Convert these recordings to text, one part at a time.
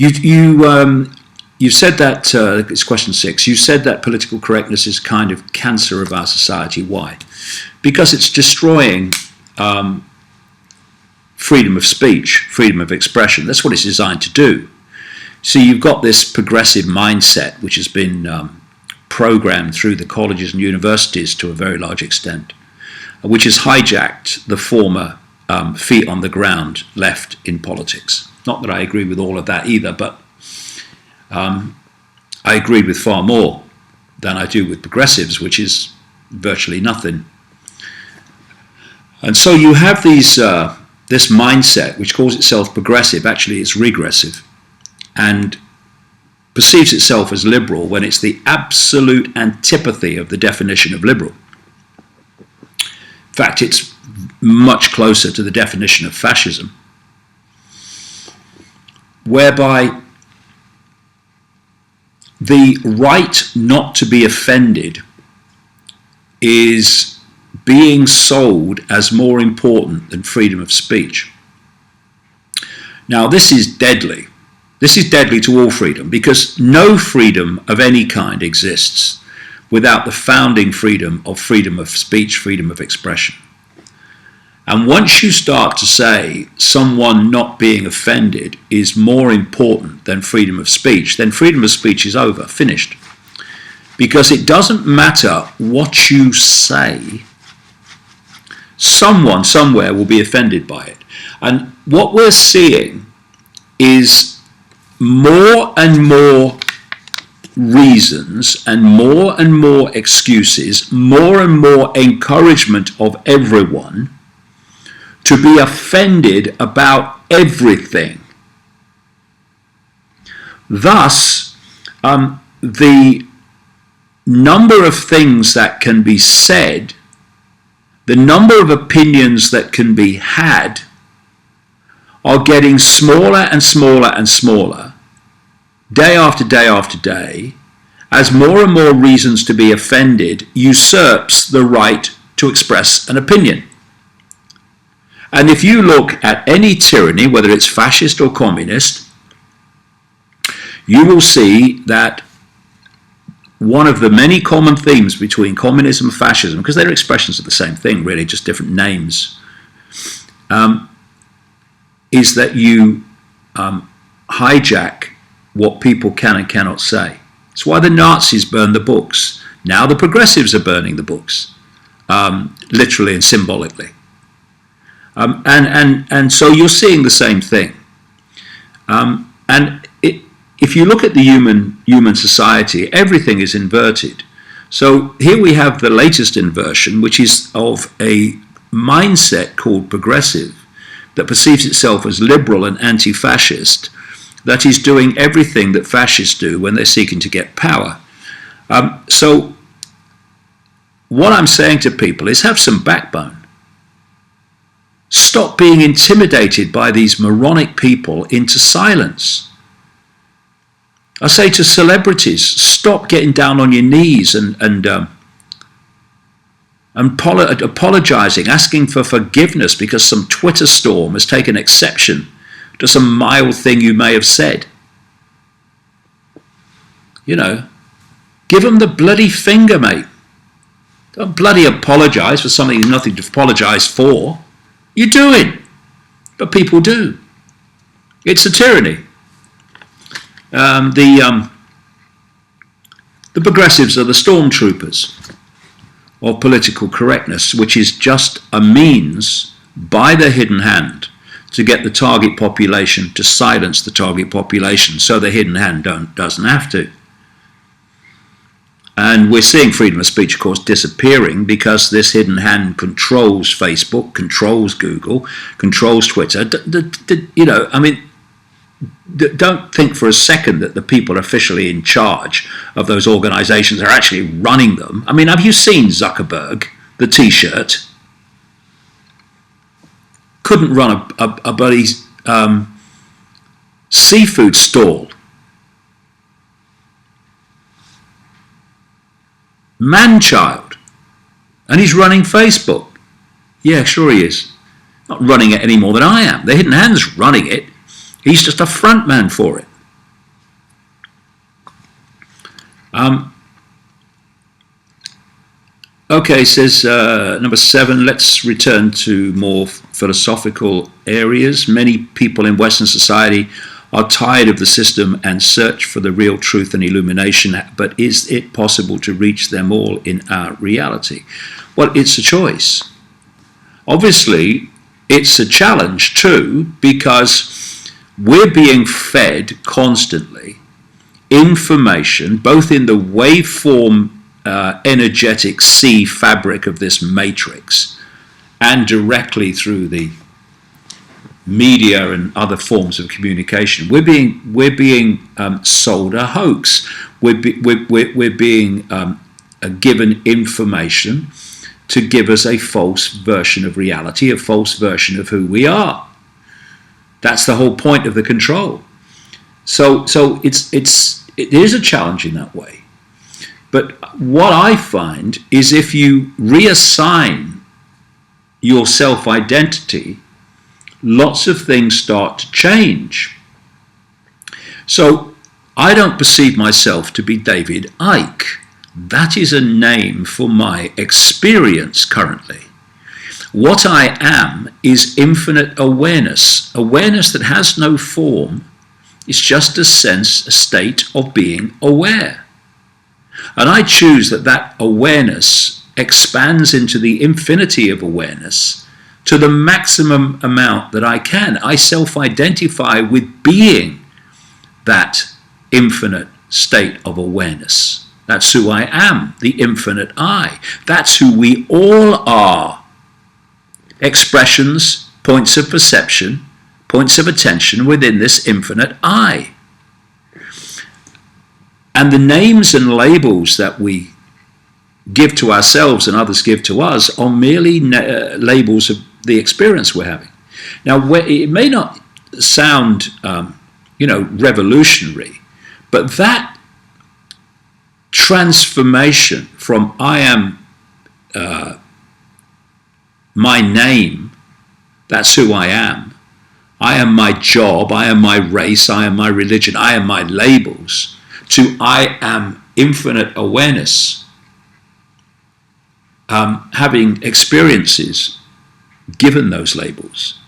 You said that, it's question 6, you said that political correctness is kind of cancer of our society. Why? Because it's destroying freedom of speech, freedom of expression. That's what it's designed to do. So you've got this progressive mindset which has been programmed through the colleges and universities to a very large extent, which has hijacked the former feet on the ground left in politics. Not that I agree with all of that either, but I agree with far more than I do with progressives, which is virtually nothing. And so you have these, this mindset which calls itself progressive, actually it's regressive, and perceives itself as liberal when it's the absolute antipathy of the definition of liberal. In fact, it's much closer to the definition of fascism, whereby the right not to be offended is being sold as more important than freedom of speech. Now, this is deadly. This is deadly to all freedom, because no freedom of any kind exists without the founding freedom of speech, freedom of expression. And once you start to say someone not being offended is more important than freedom of speech, then freedom of speech is over, finished. Because it doesn't matter what you say, someone somewhere will be offended by it. And what we're seeing is more and more reasons and more excuses, more and more encouragement of everyone to be offended about everything. Thus, the number of things that can be said, the number of opinions that can be had, are getting smaller and smaller and smaller, day after day after day, as more and more reasons to be offended usurps the right to express an opinion. And if you look at any tyranny, whether it's fascist or communist, you will see that one of the many common themes between communism and fascism, because they're expressions of the same thing, really, just different names, is that you hijack what people can and cannot say. It's why the Nazis burned the books. Now the progressives are burning the books, literally and symbolically. And so you're seeing the same thing. If you look at the human society, everything is inverted. So here we have the latest inversion, which is of a mindset called progressive, that perceives itself as liberal and anti-fascist, that is doing everything that fascists do when they're seeking to get power. So what I'm saying to people is have some backbone. Stop being intimidated by these moronic people into silence. I say to celebrities, stop getting down on your knees and apologizing, asking for forgiveness because some Twitter storm has taken exception to some mild thing you may have said. You know, give them the bloody finger, mate. Don't bloody apologize for something there's nothing to apologize for. You do it, but people do. It's a tyranny. The progressives are the stormtroopers of political correctness, which is just a means by the hidden hand to get the target population to silence the target population so the hidden hand doesn't have to. And we're seeing freedom of speech, of course, disappearing because this hidden hand controls Facebook, controls Google, controls Twitter. You know, I mean, don't think for a second that the people officially in charge of those organizations are actually running them. I mean, have you seen Zuckerberg, the T-shirt? Couldn't run a bloody seafood stall. Man-child. And he's running Facebook. Yeah, sure he is. Not running it any more than I am. The hidden hand's running it. He's just a front man for it. Okay, says number 7, let's return to more philosophical areas. Many people in Western society are tired of the system and search for the real truth and illumination, but is it possible to reach them all in our reality? Well, it's a choice. Obviously, it's a challenge too, because we're being fed constantly information, both in the waveform energetic sea fabric of this matrix and directly through the media and other forms of communication. We're being sold a hoax. We're being given information to give us a false version of reality, a false version of who we are. That's the whole point of the control. So it is a challenge in that way. But what I find is if you reassign your self-identity, lots of things start to change. So I don't perceive myself to be David Icke. That is a name for my experience currently. What I am is infinite awareness, awareness that has no form. It's just a sense, a state of being aware. And I choose that awareness expands into the infinity of awareness to the maximum amount that I can. I self-identify with being that infinite state of awareness. That's who I am, the infinite I. That's who we all are. Expressions, points of perception, points of attention within this infinite I. And the names and labels that we give to ourselves and others give to us are merely labels of the experience we're having. Now, it may not sound, revolutionary, but that transformation from I am my name, that's who I am my job, I am my race, I am my religion, I am my labels, to I am infinite awareness, having experiences given those labels.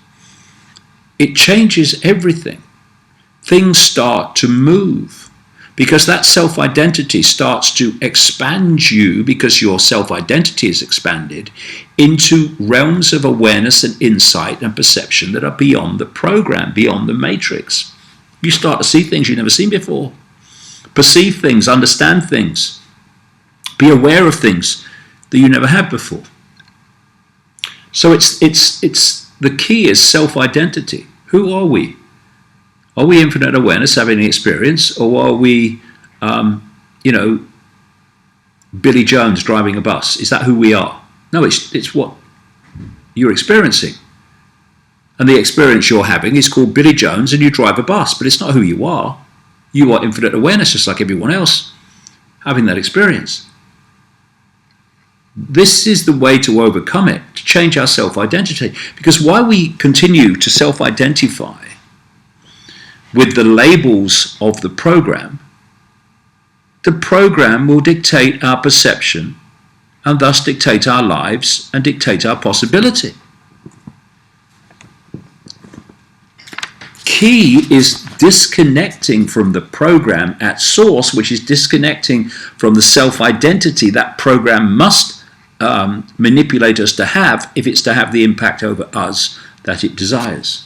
It changes everything. Things start to move because that self-identity starts to expand you, because your self-identity is expanded into realms of awareness and insight and perception that are beyond the program, beyond the matrix. You start to see things you've never seen before. Perceive things, understand things, be aware of things that you never had before. So it's the key is self-identity. Who are we? Are we infinite awareness having an experience, or are we, Billy Jones driving a bus? Is that who we are? No, it's what you're experiencing. And the experience you're having is called Billy Jones, and you drive a bus, but it's not who you are. You are infinite awareness, just like everyone else, having that experience. This is the way to overcome it, to change our self-identity. Because while we continue to self-identify with the labels of the program will dictate our perception and thus dictate our lives and dictate our possibility. Key is disconnecting from the program at source, which is disconnecting from the self-identity that program must manipulate us to have if it's to have the impact over us that it desires.